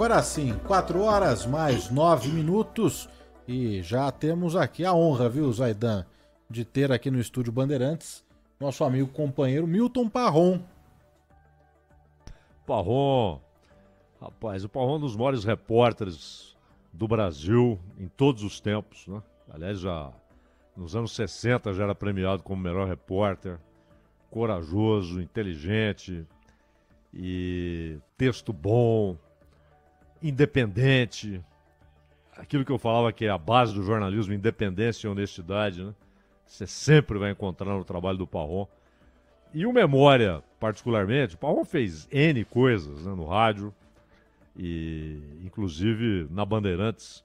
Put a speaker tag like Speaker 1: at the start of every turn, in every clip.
Speaker 1: Agora sim, 4 horas mais 9 minutos e já temos aqui a honra, viu, Zaidan, de ter aqui no Estúdio Bandeirantes nosso amigo companheiro Milton Parron.
Speaker 2: Parron, rapaz, o Parron é um dos maiores repórteres do Brasil em todos os tempos, né? Aliás, já nos anos 60 já era premiado como melhor repórter, corajoso, inteligente e texto bom, independente, aquilo que eu falava que é a base do jornalismo, independência e honestidade, né? Você sempre vai encontrar no trabalho do Parron. E o Memória, particularmente, o Parron fez N coisas, né, no rádio, e inclusive na Bandeirantes,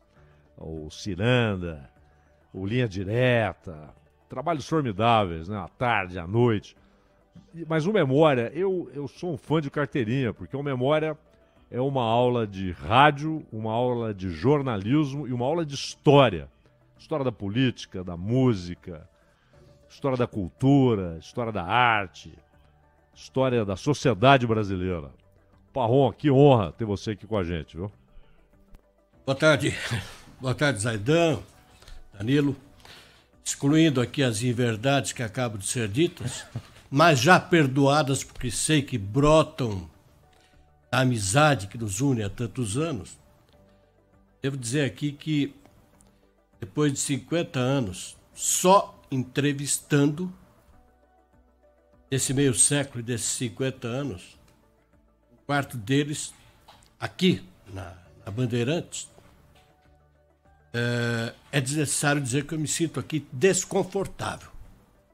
Speaker 2: o Ciranda, o Linha Direta, trabalhos formidáveis, né, à tarde, à noite. Mas o Memória, eu sou um fã de carteirinha, porque o Memória é uma aula de rádio, uma aula de jornalismo e uma aula de história. História da política, da música, história da cultura, história da arte, história da sociedade brasileira. Parron, que honra ter você aqui com a gente, viu?
Speaker 3: Boa tarde. Boa tarde, Zaidan, Danilo. Excluindo aqui as inverdades que acabam de ser ditas, mas já perdoadas porque sei que brotam a amizade que nos une há tantos anos. Devo dizer aqui que depois de 50 anos, só entrevistando, nesse meio século e desses 50 anos, um quarto deles, aqui na Bandeirantes, é necessário dizer que eu me sinto aqui desconfortável,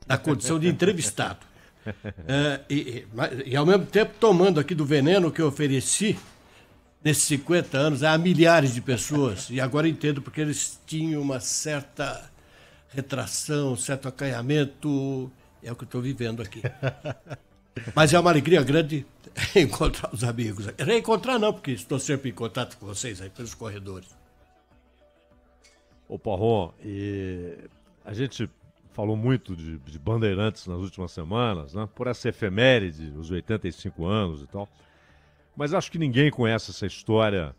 Speaker 3: na condição de entrevistado. E ao mesmo tempo tomando aqui do veneno que eu ofereci nesses 50 anos a milhares de pessoas. E agora entendo porque eles tinham uma certa retração, um certo acanhamento. É o que eu estou vivendo aqui. Mas é uma alegria grande encontrar os amigos. Reencontrar não, porque estou sempre em contato com vocês aí pelos corredores.
Speaker 2: Ô Parron, e a gente falou muito de Bandeirantes nas últimas semanas, né? Por essa efeméride, os 85 anos e tal. Mas acho que ninguém conhece essa história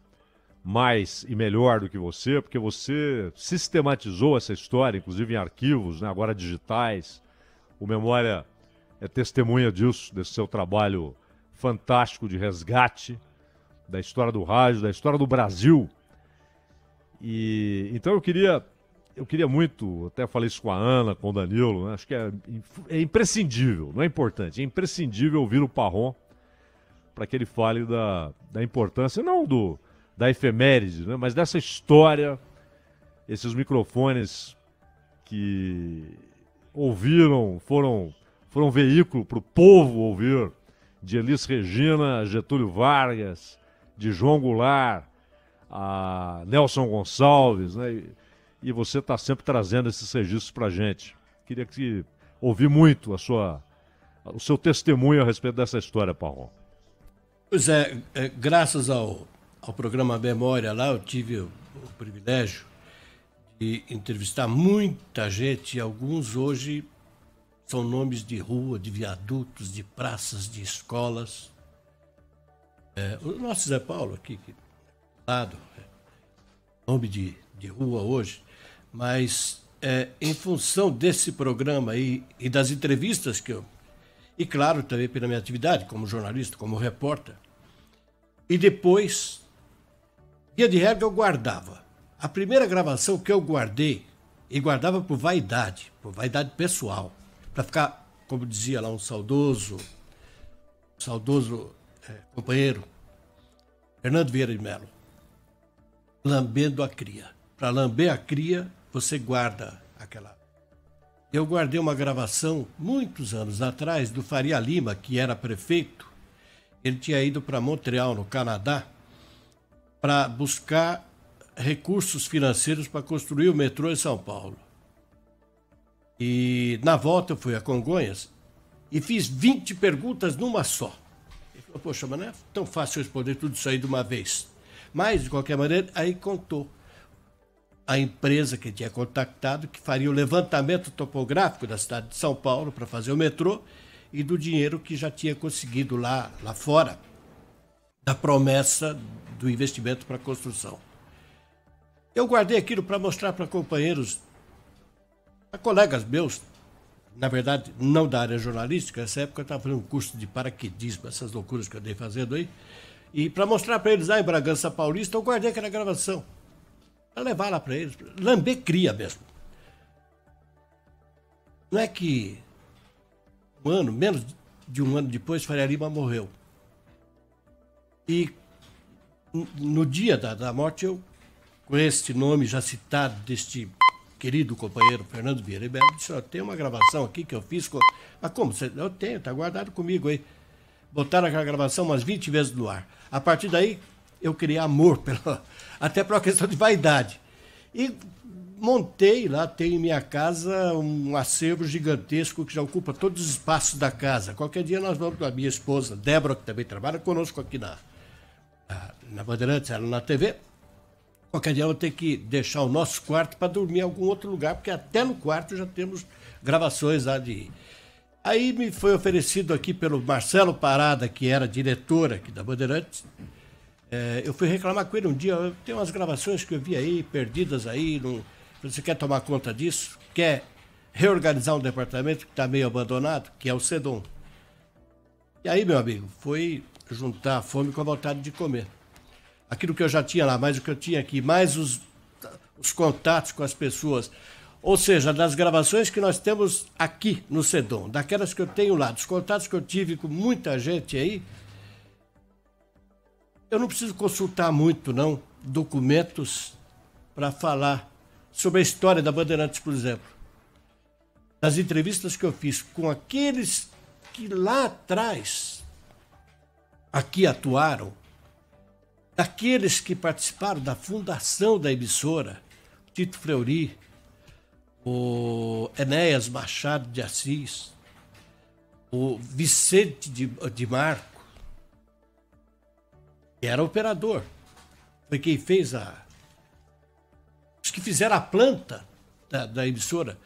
Speaker 2: mais e melhor do que você, porque você sistematizou essa história, inclusive em arquivos, né? Agora digitais. O Memória é testemunha disso, desse seu trabalho fantástico de resgate da história do rádio, da história do Brasil. E então eu queria muito, até falei isso com a Ana, com o Danilo, né? Acho que é imprescindível, não é importante, é imprescindível ouvir o Parron para que ele fale da importância, não da efeméride, né? Mas dessa história, esses microfones que ouviram, foram veículo para o povo ouvir, de Elis Regina, Getúlio Vargas, de João Goulart, a Nelson Gonçalves, né? E você está sempre trazendo esses registros para a gente. Queria ouvir muito o seu testemunho a respeito dessa história, Parron.
Speaker 3: Pois é, graças ao programa Memória lá, eu tive o privilégio de entrevistar muita gente, e alguns hoje são nomes de rua, de viadutos, de praças, de escolas. O nosso Zé Paulo aqui, lado, nome de rua hoje, mas em função desse programa aí e das entrevistas que eu... E claro, também pela minha atividade como jornalista, como repórter. E depois, via de regra, eu guardava. A primeira gravação que eu guardei, e guardava por vaidade pessoal, para ficar, como dizia lá um saudoso companheiro, Fernando Vieira de Mello, lambendo a cria. Para lamber a cria, você guarda aquela... Eu guardei uma gravação, muitos anos atrás, do Faria Lima, que era prefeito. Ele tinha ido para Montreal, no Canadá, para buscar recursos financeiros para construir o metrô em São Paulo. E na volta eu fui a Congonhas e fiz 20 perguntas numa só. Ele falou, poxa, mas não é tão fácil responder tudo isso aí de uma vez. Mas, de qualquer maneira, aí contou a empresa que tinha contactado, que faria o levantamento topográfico da cidade de São Paulo para fazer o metrô, e do dinheiro que já tinha conseguido lá fora da promessa do investimento para a construção. Eu guardei aquilo para mostrar para companheiros, para colegas meus, na verdade, não da área jornalística. Nessa época eu estava fazendo um curso de paraquedismo, essas loucuras que eu andei fazendo aí. E para mostrar para eles lá em Bragança Paulista, eu guardei aquela gravação. Para levar lá para eles, lamber cria mesmo. Não é que menos de um ano depois, Faria Lima morreu. E no dia da morte, eu, com este nome já citado deste querido companheiro Fernando Vieira Melo, disse: eu tenho uma gravação aqui que eu fiz com... Mas como? Eu tenho, está guardado comigo aí. Botaram aquela gravação umas 20 vezes no ar. A partir daí, eu criei amor, até por uma questão de vaidade. E montei lá, tenho em minha casa um acervo gigantesco que já ocupa todos os espaços da casa. Qualquer dia nós vamos com a minha esposa, Débora, que também trabalha conosco aqui na Bandeirantes, ela na TV. Qualquer dia eu vou ter que deixar o nosso quarto para dormir em algum outro lugar, porque até no quarto já temos gravações lá de... Aí me foi oferecido aqui pelo Marcelo Parada, que era diretor aqui da Bandeirantes. Eu fui reclamar com ele um dia, eu tenho umas gravações que eu vi aí, perdidas aí, você quer tomar conta disso? Quer reorganizar um departamento que está meio abandonado, que é o SEDOM. E aí, meu amigo, foi juntar a fome com a vontade de comer. Aquilo que eu já tinha lá, mais o que eu tinha aqui, mais os contatos com as pessoas. Ou seja, das gravações que nós temos aqui no SEDOM, daquelas que eu tenho lá, dos contatos que eu tive com muita gente aí, eu não preciso consultar muito, não, documentos para falar sobre a história da Bandeirantes, por exemplo. Das entrevistas que eu fiz com aqueles que lá atrás aqui atuaram, daqueles que participaram da fundação da emissora, Tito Fleury, o Enéas Machado de Assis, o Vicente de Marco, que era operador, foi quem fez os que fizeram a planta da emissora.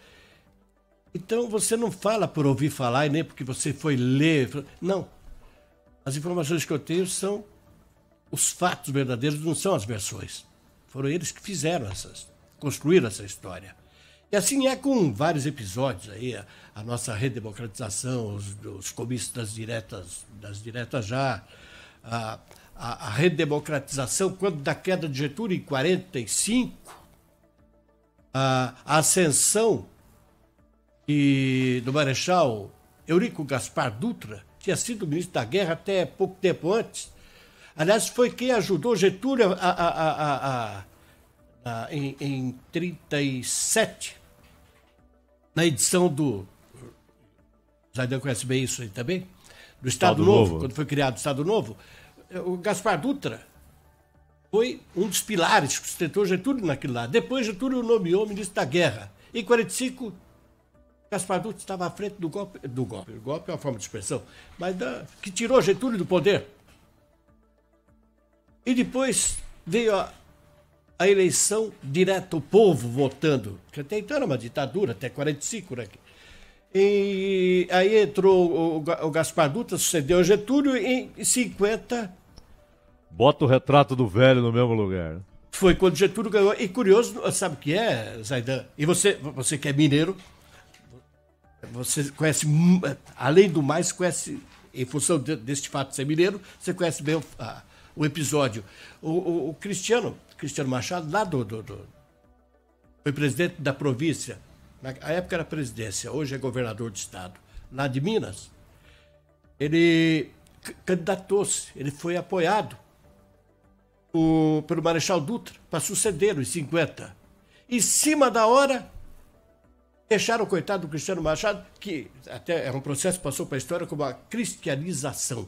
Speaker 3: Então você não fala por ouvir falar e nem porque você foi ler. Não. As informações que eu tenho são os fatos verdadeiros, não são as versões. Foram eles que fizeram construíram essa história. E assim é com vários episódios aí, a nossa redemocratização, os comícios das diretas já, a redemocratização, quando da queda de Getúlio em 45, a ascensão do Marechal Eurico Gaspar Dutra, tinha sido ministro da Guerra até pouco tempo antes. Aliás, foi quem ajudou Getúlio em 37, na edição do... Zaidan conhece bem isso aí também? Do Estado Novo, quando foi criado o Estado Novo. O Gaspar Dutra foi um dos pilares que sustentou Getúlio naquilo lá. Depois Getúlio o nomeou ministro da Guerra. Em 45, Gaspar Dutra estava à frente do golpe. O golpe é uma forma de expressão, mas que tirou Getúlio do poder. E depois veio a eleição direta, o povo votando, que até então era uma ditadura, até 45, né? E aí entrou o Gaspar Dutra, sucedeu o Getúlio, e em 50...
Speaker 2: Bota o retrato do velho no mesmo lugar.
Speaker 3: Foi quando Getúlio ganhou. E curioso, sabe o que é, Zaidan? E você que é mineiro, você conhece, além do mais, conhece, em função deste fato de ser mineiro, você conhece bem o episódio. O Cristiano Machado, lá foi presidente da província, na época era presidência, hoje é governador de estado, lá de Minas. Ele candidatou-se, ele foi apoiado pelo Marechal Dutra para suceder os 50. Em cima da hora, deixaram o coitado do Cristiano Machado, que até é um processo que passou para a história como a cristianização.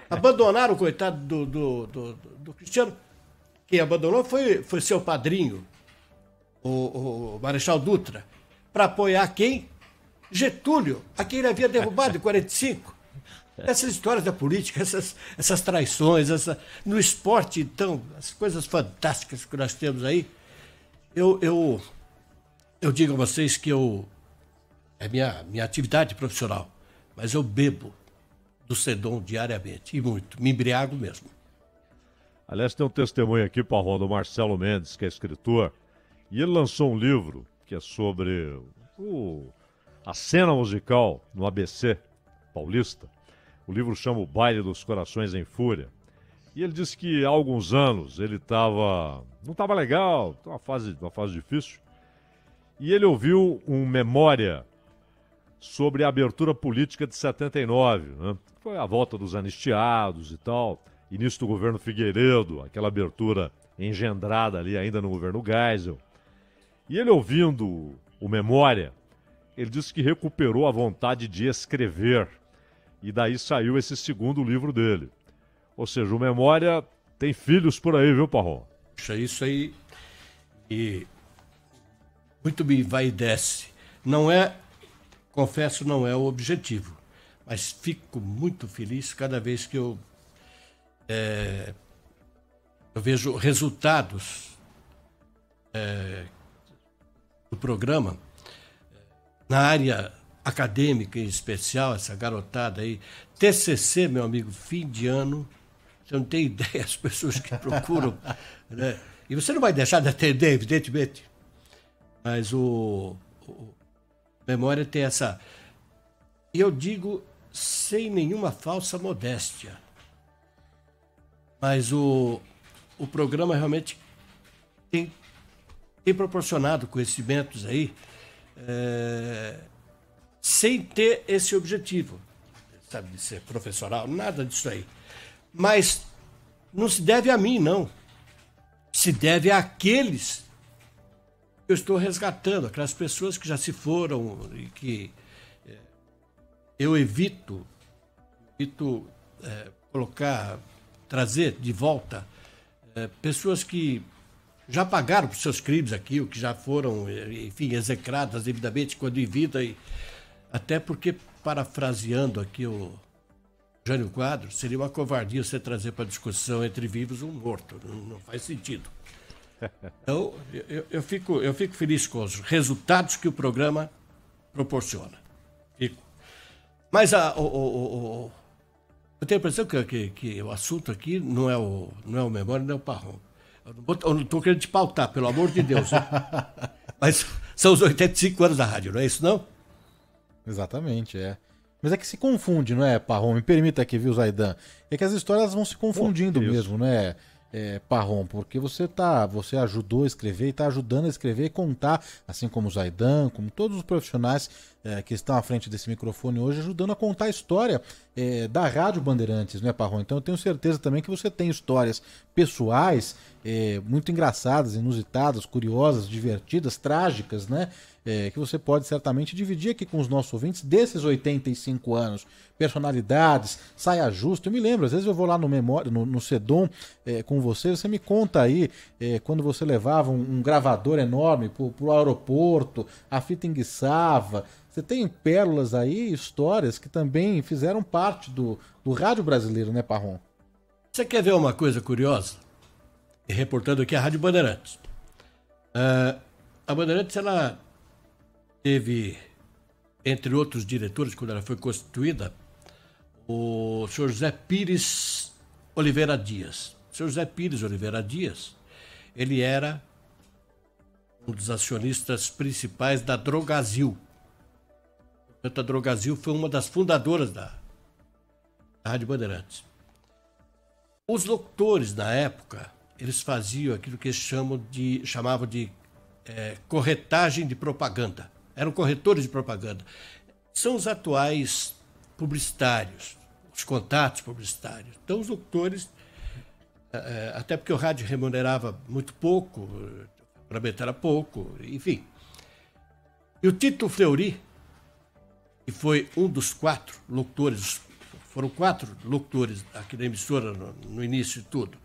Speaker 3: Abandonaram o coitado do Cristiano. Quem abandonou foi seu padrinho, o Marechal Dutra, para apoiar quem? Getúlio, a quem ele havia derrubado em 45. Essas histórias da política, essas traições, no esporte, então, as coisas fantásticas que nós temos aí. Eu digo a vocês que é minha atividade profissional, mas eu bebo do SEDOM diariamente, e muito, me embriago mesmo.
Speaker 2: Aliás, tem um testemunho aqui, Parrão, do Marcelo Mendes, que é escritor, e ele lançou um livro que é sobre a cena musical no ABC paulista. O livro chama O Baile dos Corações em Fúria. E ele disse que há alguns anos ele não estava legal, uma fase difícil, e ele ouviu um memória sobre a abertura política de 79, né? Foi a volta dos anistiados e tal, início do governo Figueiredo, aquela abertura engendrada ali ainda no governo Geisel. E ele ouvindo o memória, ele disse que recuperou a vontade de escrever, e daí saiu esse segundo livro dele. Ou seja, o Memória tem filhos por aí, viu, Parrão?
Speaker 3: Isso aí, e muito me vai e desce. Não é, confesso, não é o objetivo, mas fico muito feliz cada vez que eu vejo resultados do programa, na área acadêmica em especial, essa garotada aí. TCC, meu amigo, fim de ano, você não tem ideia, as pessoas que procuram, né? E você não vai deixar de atender, evidentemente, mas o Memória tem essa... E eu digo sem nenhuma falsa modéstia, mas o programa realmente tem proporcionado conhecimentos aí, sem ter esse objetivo, sabe, de ser professoral, nada disso aí. Mas não se deve a mim, não. Se deve àqueles que eu estou resgatando, aquelas pessoas que já se foram e que eu evito trazer de volta pessoas que já pagaram por seus crimes aqui, ou que já foram, enfim, execradas devidamente quando em vida, e até porque, parafraseando aqui o Jânio Quadros, seria uma covardia você trazer para discussão entre vivos um morto, não faz sentido. Então, eu fico feliz com os resultados que o programa proporciona. Fico. Mas eu tenho a impressão que o assunto aqui não é o Memória, não é o Parrão. Eu não estou querendo te pautar, pelo amor de Deus. Mas são os 85 anos da rádio, não é isso, não?
Speaker 1: Exatamente, é. Mas é que se confunde, não é, Parrão? Me permita aqui, viu, Zaidan? É que as histórias vão se confundindo mesmo, né, Parrão? Porque você ajudou a escrever e está ajudando a escrever e contar, assim como o Zaidan, como todos os profissionais que estão à frente desse microfone hoje, ajudando a contar a história da Rádio Bandeirantes, né, Parrão? Então eu tenho certeza também que você tem histórias pessoais muito engraçadas, inusitadas, curiosas, divertidas, trágicas, né? Que você pode certamente dividir aqui com os nossos ouvintes desses 85 anos. Personalidades, saia justa. Eu me lembro, às vezes eu vou lá no Sedom com você me conta aí quando você levava um gravador enorme pro aeroporto, a fita enguiçava. Você tem pérolas aí, histórias que também fizeram parte do rádio brasileiro, né, Parrão?
Speaker 3: Você quer ver uma coisa curiosa? E reportando aqui a Rádio Bandeirantes. A Bandeirantes, ela teve, entre outros diretores, quando ela foi constituída, o senhor José Pires Oliveira Dias. O senhor José Pires Oliveira Dias, ele era um dos acionistas principais da Drogazil. Portanto, a Drogazil foi uma das fundadoras da Rádio Bandeirantes. Os locutores, na época, eles faziam aquilo que eles chamavam de corretagem de propaganda. Eram corretores de propaganda. São os atuais publicitários, os contatos publicitários. Então, os locutores, até porque o rádio remunerava muito pouco, para meter era pouco, enfim. E o Tito Fleury, que foi um dos 4 locutores, foram 4 locutores aqui na emissora no início de tudo.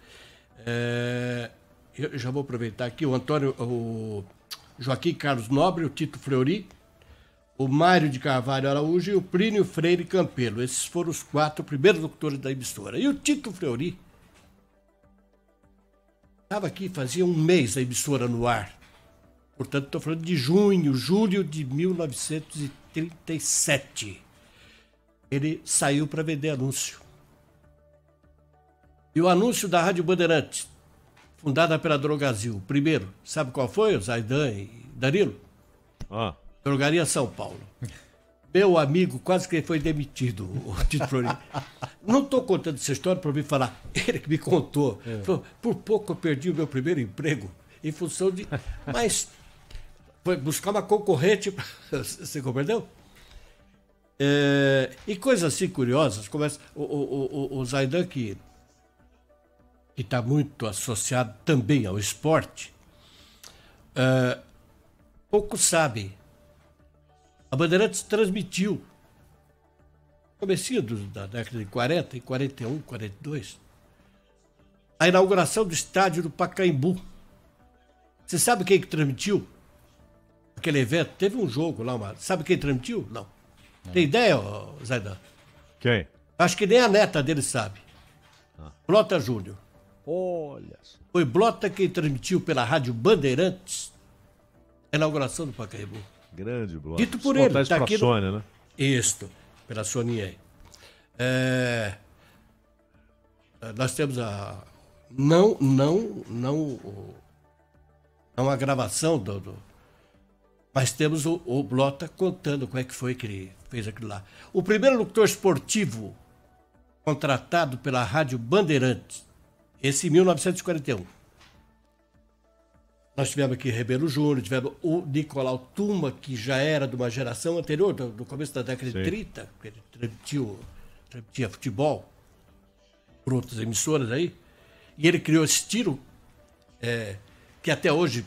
Speaker 3: Eu já vou aproveitar aqui o Joaquim Carlos Nobre, o Tito Fleury, o Mário de Carvalho Araújo e o Plínio Freire Campelo. Esses foram os 4 primeiros locutores da emissora. E o Tito Fleury estava aqui, fazia um mês a emissora no ar. Portanto, estou falando de julho de 1937. Ele saiu para vender anúncio. E o anúncio da Rádio Bandeirantes, fundada pela Drogazil, primeiro, sabe qual foi, o Zaidan e Danilo? Drogaria São Paulo. Meu amigo, quase que ele foi demitido, o Tito Fleury. Não estou contando essa história para me falar. Ele que me contou. Falou, por pouco eu perdi o meu primeiro emprego em função de... Mas foi buscar uma concorrente. Você compreendeu? E coisas assim curiosas. Começa, o Zaidan, que está muito associado também ao esporte, poucos sabem. A Bandeirantes transmitiu, comecinho da década de 40, em 41, 42, a inauguração do estádio do Pacaembu. Você sabe quem que transmitiu aquele evento? Teve um jogo lá, sabe quem transmitiu? Não. Tem ideia, Zaidan?
Speaker 2: Quem?
Speaker 3: Acho que nem a neta dele sabe. Blota Júnior.
Speaker 2: Olha só.
Speaker 3: Foi Blota quem transmitiu pela Rádio Bandeirantes a inauguração do Pacaembu.
Speaker 2: Grande Blota.
Speaker 3: Dito por ele.
Speaker 2: Tá aqui no... Sônia, né?
Speaker 3: Isto, pela Soninha aí. Nós temos não a gravação mas temos o Blota contando como é que foi que ele fez aquilo lá. O primeiro locutor esportivo contratado pela Rádio Bandeirantes, esse em 1941. Nós tivemos aqui Rebelo Júnior, tivemos o Nicolau Tuma, que já era de uma geração anterior, do começo da década de 30, que ele transmitia futebol por outras emissoras aí, e ele criou esse estilo que até hoje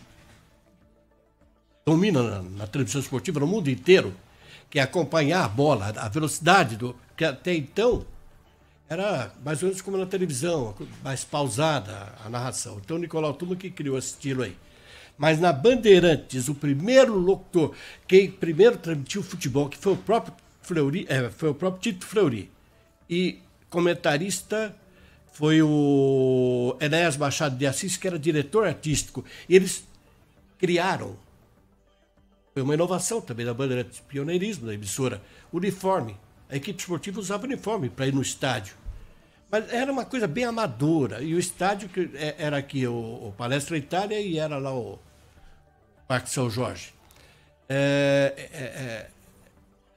Speaker 3: domina na transmissão esportiva no mundo inteiro, que é acompanhar a bola, a velocidade, que até então era mais ou menos como na televisão, mais pausada a narração. Então o Nicolau Tuma que criou esse estilo aí. Mas na Bandeirantes, o primeiro locutor, quem primeiro transmitiu futebol, que foi o próprio Fleury, foi o próprio Tito Fleury. E comentarista foi o Enéas Machado de Assis, que era diretor artístico. E eles criaram, foi uma inovação também da Bandeirantes, pioneirismo da emissora, uniforme. A equipe esportiva usava uniforme para ir no estádio. Mas era uma coisa bem amadora. E o estádio que era aqui o Palestra Itália e era lá o Parque São Jorge.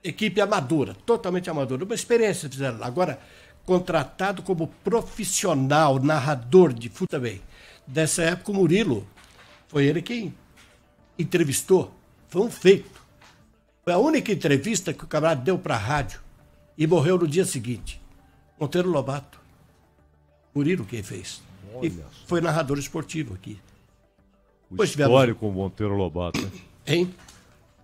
Speaker 3: Equipe amadora, totalmente amadora. Uma experiência fizeram lá. Agora, contratado como profissional, narrador de futebol também. Dessa época, o Murilo, foi ele quem entrevistou. Foi um feito. Foi a única entrevista que o camarada deu para a rádio e morreu no dia seguinte. Monteiro Lobato. Murilo quem fez.
Speaker 2: Olha,
Speaker 3: e foi narrador esportivo aqui.
Speaker 2: O histórico Monteiro Lobato, né?
Speaker 3: Hein?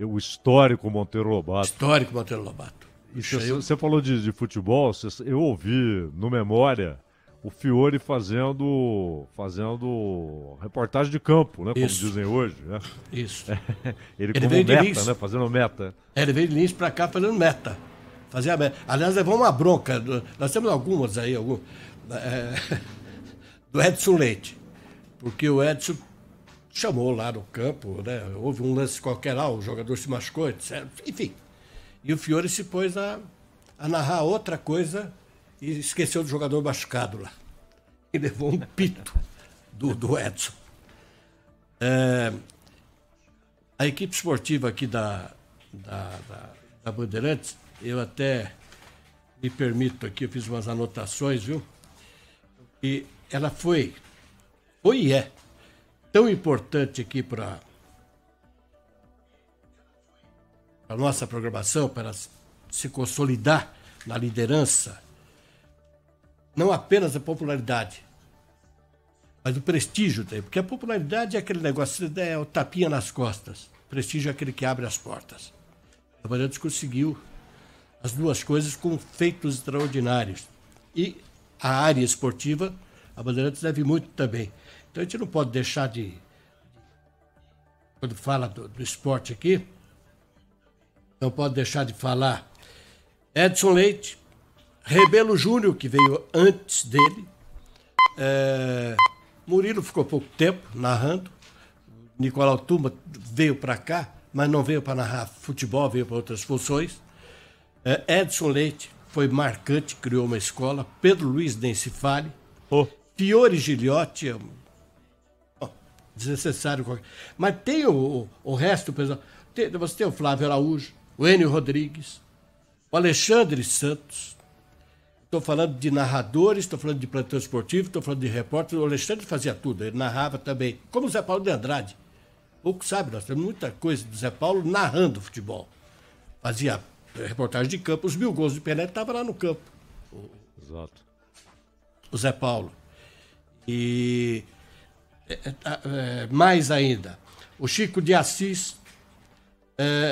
Speaker 2: O histórico Monteiro Lobato.
Speaker 3: Histórico Monteiro Lobato.
Speaker 2: Você falou de futebol, eu ouvi no Memória o Fiore fazendo reportagem de campo, né? Como dizem hoje. Né?
Speaker 3: Isso.
Speaker 2: Ele como meta, né? Fazendo meta.
Speaker 3: Ele veio de Lins para cá fazendo meta. Fazia meta. Aliás, levou uma bronca. Nós temos algumas aí, do Edson Leite. Porque o Edson chamou lá no campo, né? Houve um lance qualquer lá, o jogador se machucou, etc. Enfim. E o Fiore se pôs a narrar outra coisa e esqueceu do jogador machucado lá. E levou um pito do Edson. A equipe esportiva aqui da Bandeirantes, eu até me permito aqui, eu fiz umas anotações, viu? E ela foi e é tão importante aqui para a nossa programação, para se consolidar na liderança, não apenas a popularidade, mas o prestígio também. Porque a popularidade é aquele negócio, é o tapinha nas costas. O prestígio é aquele que abre as portas. A Bandeirantes conseguiu as duas coisas com feitos extraordinários. E a área esportiva, a Bandeirantes deve muito também. Então a gente não pode deixar de... Quando fala do esporte aqui, não pode deixar de falar Edson Leite, Rebelo Júnior, que veio antes dele, Murilo ficou pouco tempo narrando, Nicolau Tuma veio para cá, mas não veio para narrar futebol, veio para outras funções. Edson Leite foi marcante, criou uma escola, Pedro Luiz nem se fale, Fiore Giliotti, desnecessário. Mas tem o resto, pessoal. Você tem o Flávio Araújo, o Enio Rodrigues, o Alexandre Santos. Estou falando de narradores, estou falando de plantão esportivo, estou falando de repórter. O Alexandre fazia tudo, ele narrava também. Como o Zé Paulo de Andrade. Pouco sabe, nós temos muita coisa do Zé Paulo narrando futebol. Fazia reportagem de campo, os 1000 gols de Pelé estavam lá no campo.
Speaker 2: Exato.
Speaker 3: O Zé Paulo. E mais ainda, o Chico de Assis,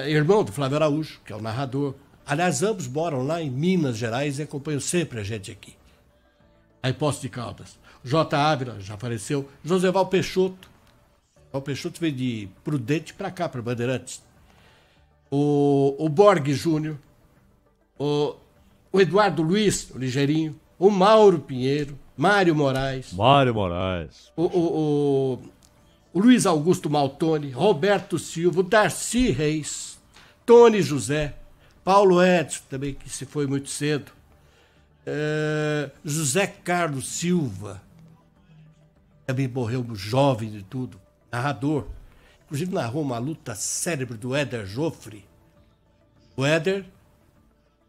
Speaker 3: irmão do Flávio Araújo, que é o narrador. Aliás, ambos moram lá em Minas Gerais e acompanham sempre a gente aqui. Aí Poços de Caldas. J. Ávila, já faleceu. Joseval Peixoto. O Peixoto veio de Prudente para cá, para Bandeirantes. O Borg Júnior. O Eduardo Luiz, o Ligeirinho. O Mauro Pinheiro. Mário Moraes. O Luiz Augusto Maltoni. Roberto Silva. O Darcy Reis. Tony José. Paulo Edson, também, que se foi muito cedo. José Carlos Silva, também morreu jovem de tudo. Narrador. Inclusive narrou uma luta célebre do Éder Joffre. O Éder,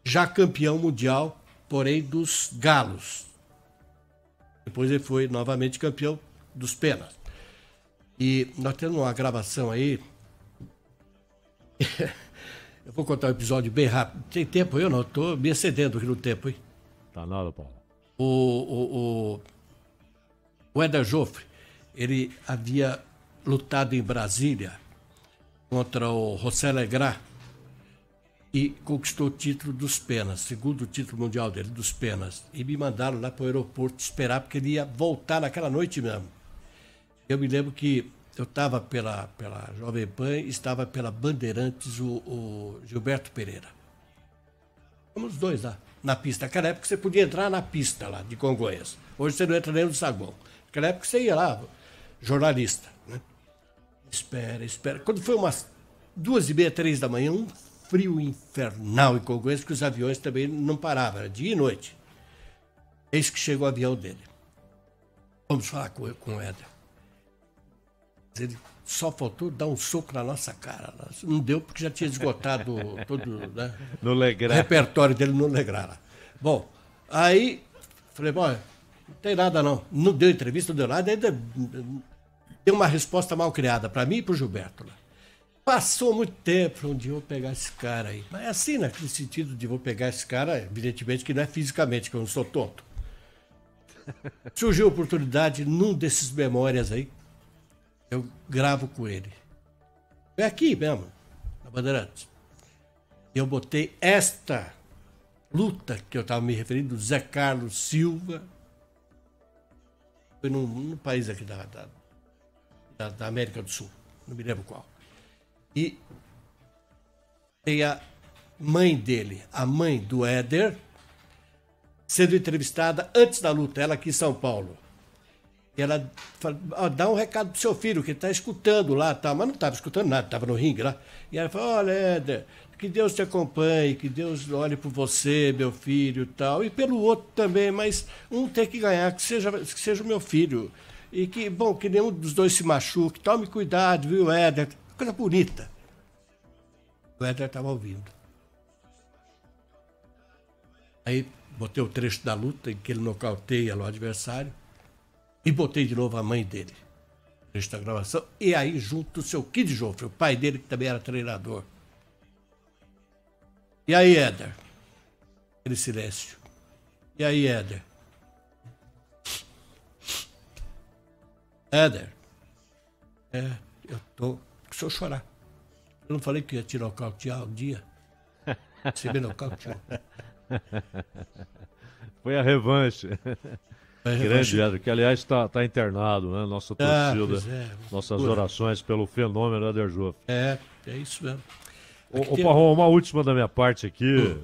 Speaker 3: já campeão mundial, porém dos galos. Depois ele foi novamente campeão dos penas. E nós temos uma gravação aí... Eu vou contar um episódio bem rápido. Tem tempo? Eu não, estou me excedendo aqui no tempo, hein?
Speaker 2: Tá nada, Paulo.
Speaker 3: O Éder Joffre, ele havia lutado em Brasília contra o José Legras e conquistou o título dos penas, segundo título mundial dele, dos penas. E me mandaram lá para o aeroporto esperar, porque ele ia voltar naquela noite mesmo. Eu me lembro que eu estava pela Jovem Pan e estava pela Bandeirantes o Gilberto Pereira. Fomos os dois lá, na pista. Naquela época você podia entrar na pista lá de Congonhas. Hoje você não entra nem no saguão. Naquela época você ia lá, jornalista. Né? Espera. Quando foi umas 2h30, 3 da manhã, um frio infernal em Congonhas, porque os aviões também não paravam, era dia e noite. Eis que chegou o avião dele. Vamos falar com o Éder. Ele só faltou dar um soco na nossa cara. Não deu porque já tinha esgotado todo, né,
Speaker 2: no Legras.
Speaker 3: O repertório dele no Legras. Bom, aí falei, bom, não tem nada não. Não deu entrevista, não deu nada. Ainda deu uma resposta mal criada para mim e para o Gilberto. Né? Passou muito tempo, um dia eu vou pegar esse cara aí. Mas é assim, naquele sentido de vou pegar esse cara, evidentemente que não é fisicamente, que eu não sou tonto. Surgiu a oportunidade num desses memórias aí, eu gravo com ele. É aqui mesmo, na Bandeirantes. Eu botei esta luta que eu estava me referindo, do Zé Carlos Silva. Foi num país aqui da América do Sul, não me lembro qual. E tem a mãe dele, a mãe do Éder, sendo entrevistada antes da luta, ela aqui em São Paulo. E ela fala, dá um recado pro seu filho, que ele está escutando lá, tá? Mas não estava escutando nada, estava no ringue lá. E ela falou, olha, Éder, que Deus te acompanhe, que Deus olhe por você, meu filho e tal. E pelo outro também, mas um tem que ganhar, que seja o meu filho. E que, bom, que nenhum dos dois se machuque. Tome cuidado, viu, Éder? Coisa bonita. O Éder estava ouvindo. Aí botei o trecho da luta em que ele nocauteia o adversário. E botei de novo a mãe dele nesta gravação. E aí, junto o seu Kid Joffre, o pai dele, que também era treinador. E aí, Éder? Aquele silêncio. E aí, Éder? Éder? Eu tô... Se eu chorar. Eu não falei que ia te nocautear um dia? Você me nocauteou.
Speaker 2: Foi a revanche. Grande Éder, que aliás está internado, né? Nossa torcida, nossas orações pelo fenômeno Éder Joffre.
Speaker 3: É isso mesmo.
Speaker 2: Ô Parrom, uma última da minha parte aqui.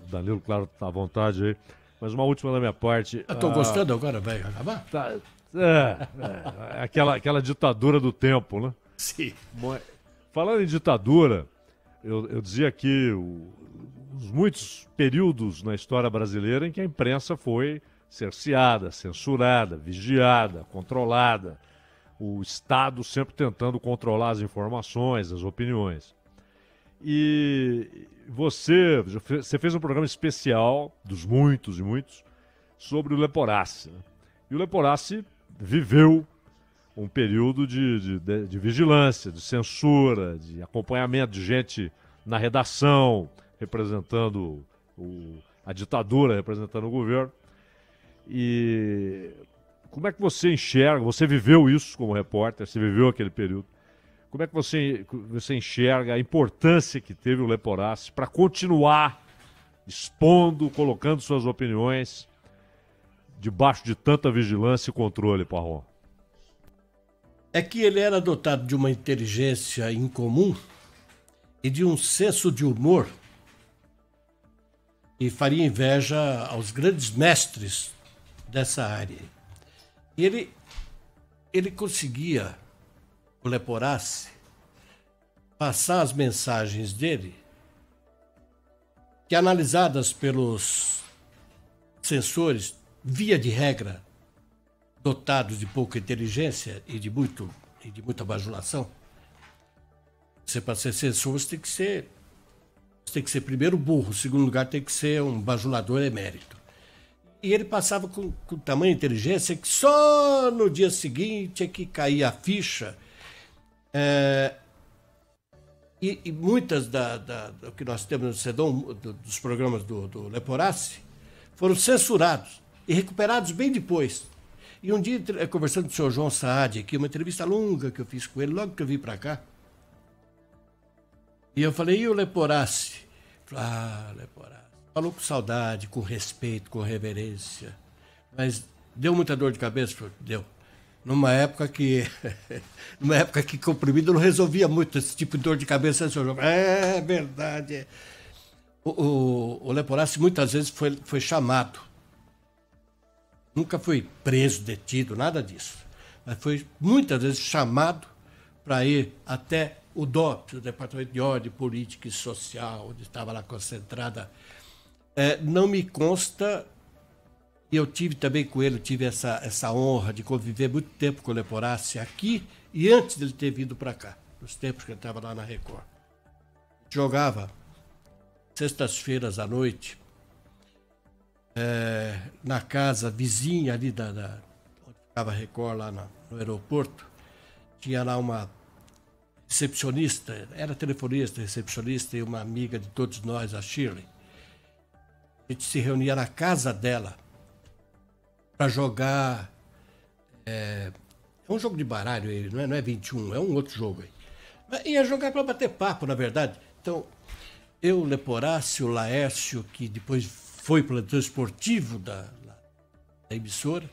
Speaker 2: O Danilo, claro, tá à vontade aí. Mas uma última da minha parte.
Speaker 3: Eu tô gostando agora, vai acabar?
Speaker 2: Aquela ditadura do tempo, né?
Speaker 3: Sim.
Speaker 2: Falando em ditadura, eu dizia que os muitos períodos na história brasileira em que a imprensa foi cerceada, censurada, vigiada, controlada. O Estado sempre tentando controlar as informações, as opiniões. E você fez um programa especial, dos muitos e muitos, sobre o Leporassi, né? E o Leporassi viveu um período de vigilância, de censura, de acompanhamento de gente na redação, representando a ditadura, representando o governo. E como é que você enxerga, você viveu isso como repórter, você viveu aquele período, como é que você enxerga a importância que teve o Leporassi para continuar expondo, colocando suas opiniões debaixo de tanta vigilância e controle, Parron?
Speaker 3: É que ele era dotado de uma inteligência incomum e de um senso de humor e faria inveja aos grandes mestres dessa área. E ele conseguia, o Leporassi, passar as mensagens dele, que analisadas pelos censores, via de regra, dotados de pouca inteligência e de muita bajulação. Você, para ser censor, você tem que ser primeiro burro, segundo lugar tem que ser um bajulador emérito. E ele passava com tamanha inteligência que só no dia seguinte é que caía a ficha. E muitas do que nós temos no Sedom, dos programas do Leporassi, foram censurados e recuperados bem depois. E um dia, conversando com o senhor João Saad aqui, uma entrevista longa que eu fiz com ele, logo que eu vim para cá, e eu falei, e o Leporassi? Leporassi. Falou com saudade, com respeito, com reverência. Mas deu muita dor de cabeça? Deu. Numa época que comprimido não resolvia muito esse tipo de dor de cabeça, senhor João. É verdade. O Leporassi muitas vezes foi chamado. Nunca foi preso, detido, nada disso. Mas foi muitas vezes chamado para ir até o DOP, o Departamento de Ordem Política e Social, onde estava lá concentrada. Não me consta, e eu tive também com ele, tive essa honra de conviver muito tempo com o Leporassi aqui e antes dele ter vindo para cá, nos tempos que ele estava lá na Record. Jogava sextas-feiras à noite, na casa vizinha ali onde ficava a Record, lá no aeroporto. Tinha lá uma recepcionista, era telefonista, recepcionista, e uma amiga de todos nós, a Shirley. A gente se reunia na casa dela para jogar. É um jogo de baralho, não é 21, é um outro jogo aí. Mas ia jogar para bater papo, na verdade. Então, eu, Leporassi, o Laércio, que depois foi plantão esportivo da emissora,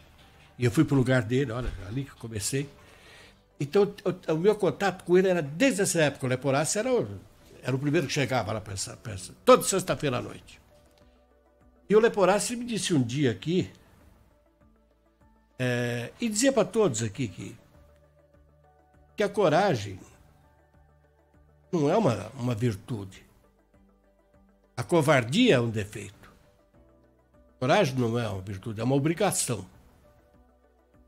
Speaker 3: e eu fui para o lugar dele, olha, ali que eu comecei. Então, o meu contato com ele era desde essa época. O Leporassi era o primeiro que chegava lá para essa toda sexta-feira à noite. E o Leporassi me disse um dia aqui, e dizia para todos aqui que a coragem não é uma virtude. A covardia é um defeito. A coragem não é uma virtude, é uma obrigação.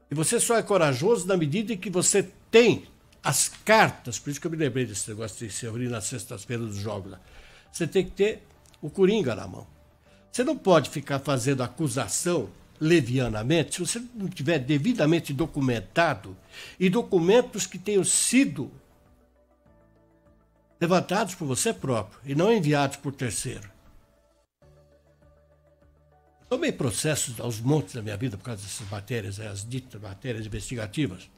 Speaker 3: E você só é corajoso na medida em que você tem as cartas, por isso que eu me lembrei desse negócio de se reunir nas sextas-feiras dos jogos lá. Você tem que ter o coringa na mão. Você não pode ficar fazendo acusação levianamente se você não tiver devidamente documentado e documentos que tenham sido levantados por você próprio e não enviados por terceiro. Tomei processos aos montes da minha vida por causa dessas matérias, as ditas matérias investigativas,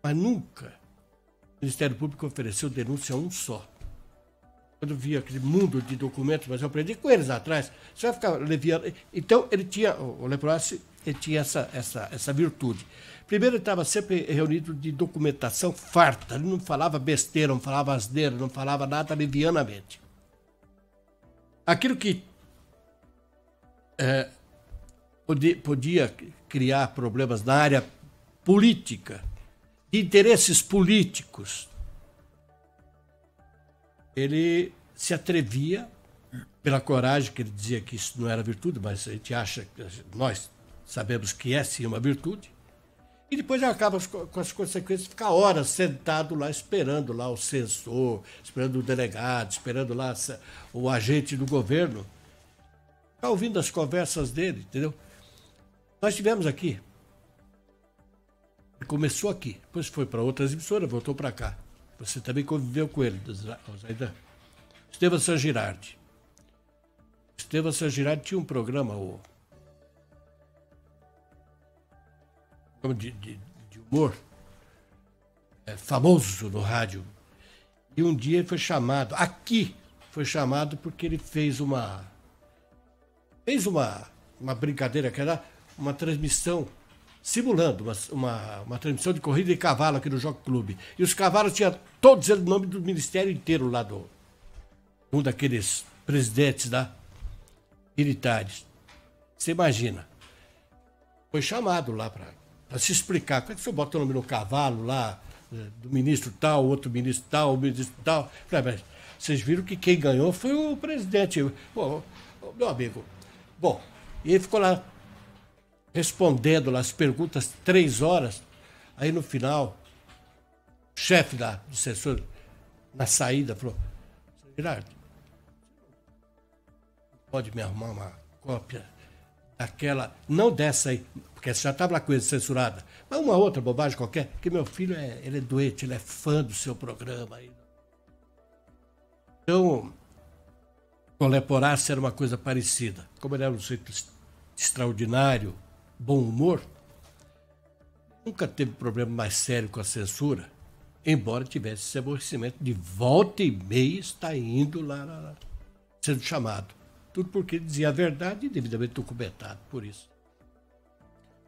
Speaker 3: mas nunca o Ministério Público ofereceu denúncia a um só. Quando eu vi aquele mundo de documentos, mas eu aprendi com eles lá atrás, você vai ficar leviando. Então, o Leporassi, ele tinha essa virtude. Primeiro, ele estava sempre reunido de documentação farta, ele não falava besteira, não falava asneira, não falava nada levianamente. Aquilo que podia criar problemas na área política, de interesses políticos, ele se atrevia, pela coragem, que ele dizia que isso não era virtude, mas a gente acha, nós sabemos que é sim uma virtude, e depois acaba com as consequências de ficar horas sentado lá, esperando lá o censor, esperando o delegado, esperando lá o agente do governo, ficar ouvindo as conversas dele, entendeu? Nós tivemos aqui, começou aqui, depois foi para outras emissoras, voltou para cá. Você também conviveu com ele, Zaidan. Estevam San Girardi. Estevam San Girardi tinha um programa, de humor, famoso no rádio. E um dia ele foi chamado, porque ele fez uma brincadeira, que era uma transmissão, simulando uma transmissão de corrida de cavalo aqui no Jockey Club. E os cavalos tinham todos eles o nome do ministério inteiro lá um daqueles presidentes lá, militares. Você imagina. Foi chamado lá para se explicar. Como é que o senhor bota o nome no cavalo lá, do ministro tal, outro ministro tal, o ministro tal? Mas vocês viram que quem ganhou foi o presidente. Bom, meu amigo. Bom, e ele ficou lá respondendo lá as perguntas 3 horas. Aí no final, o chefe lá do assessor, na saída, falou: Girardi, pode me arrumar uma cópia daquela, não dessa aí, porque você já estava lá com ele censurada, mas uma outra bobagem qualquer, que meu filho ele é doente, ele é fã do seu programa. Então, com Leporassi era uma coisa parecida. Como ele era um sujeito extraordinário, bom humor, nunca teve problema mais sério com a censura, embora tivesse esse aborrecimento de volta e meia estar indo lá sendo chamado. Tudo porque ele dizia a verdade e devidamente documentado, por isso.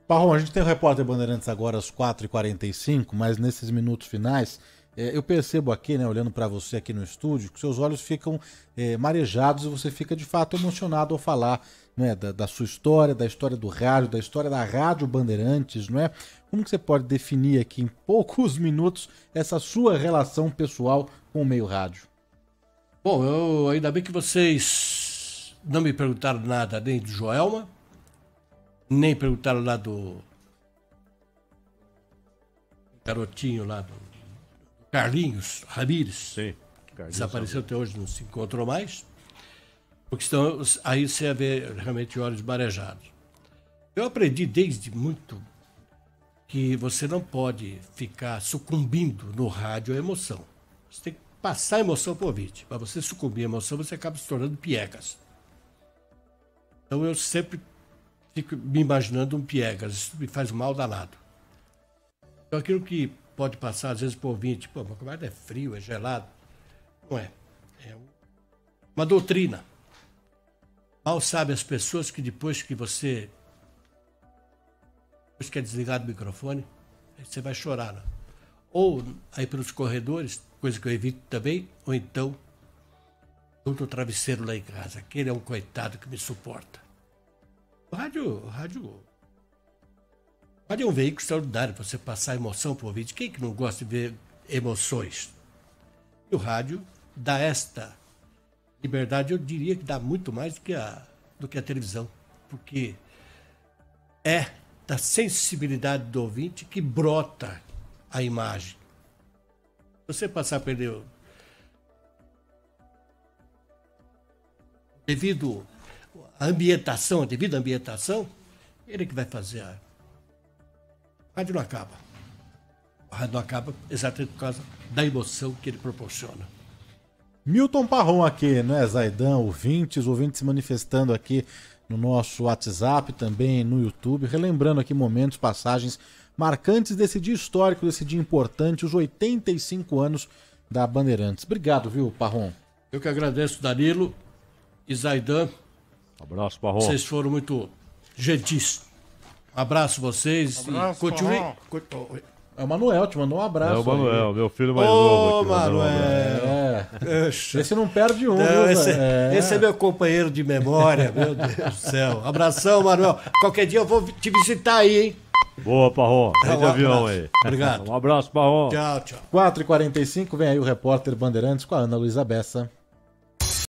Speaker 1: Parrom, a gente tem o repórter Bandeirantes agora às 4h45, mas nesses minutos finais, eu percebo aqui, né, olhando para você aqui no estúdio, que seus olhos ficam marejados e você fica de fato emocionado ao falar, né, da sua história, da história do rádio, da história da Rádio Bandeirantes, não é? Como que você pode definir aqui em poucos minutos essa sua relação pessoal com o meio rádio?
Speaker 3: Bom, ainda bem que vocês não me perguntaram nada nem do Joelma, nem perguntaram lá do garotinho lá do Carlinhos Ramírez.
Speaker 2: Sim,
Speaker 3: Carlinhos desapareceu até hoje, não se encontrou mais. Porque estão, aí você vê realmente olhos marejados. Eu aprendi desde muito que você não pode ficar sucumbindo no rádio à emoção. Você tem que passar a emoção para o ouvinte. Para você sucumbir à emoção, você acaba se tornando piegas. Então eu sempre fico me imaginando um piegas. Isso me faz um mal danado. Então aquilo que pode passar, às vezes, para o ouvinte, pô, mas como é frio, é gelado. Não é. É uma doutrina. Mal sabe as pessoas que depois que você quer desligar do microfone, aí você vai chorar, né? Ou aí pelos corredores, coisa que eu evito também, ou então junto ao travesseiro lá em casa. Aquele é um coitado que me suporta. O rádio é um veículo extraordinário para você passar emoção para o ouvinte. Quem que não gosta de ver emoções? E o rádio dá esta liberdade, eu diria que dá muito mais do que a televisão, porque é da sensibilidade do ouvinte que brota a imagem. Você passar por ele devido à ambientação, ele que vai fazer a rádio não acaba. A rádio não acaba exatamente por causa da emoção que ele proporciona.
Speaker 1: Milton Parrom aqui, né, Zaidan, ouvintes se manifestando aqui no nosso WhatsApp, também no YouTube, relembrando aqui momentos, passagens marcantes desse dia histórico, desse dia importante, os 85 anos da Bandeirantes. Obrigado, viu, Parrom?
Speaker 3: Eu que agradeço, Danilo e Zaidan.
Speaker 2: Abraço, Parrom.
Speaker 3: Vocês foram muito gentis. Abraço vocês e continue.
Speaker 1: É o Manuel, te mandou um abraço.
Speaker 2: É o Manuel, aí. Meu filho mais novo aqui.
Speaker 3: Manuel!
Speaker 1: Esse não perde um,
Speaker 3: não,
Speaker 1: viu,
Speaker 3: esse é meu companheiro de memória, meu Deus do céu. Abração, Manuel. Qualquer dia eu vou te visitar aí, hein?
Speaker 2: Boa, Parrom. Vem de avião aí.
Speaker 3: Obrigado.
Speaker 2: Um abraço, Parrom.
Speaker 3: Tchau, tchau.
Speaker 1: 4h45, vem aí o repórter Bandeirantes com a Ana Luísa Bessa.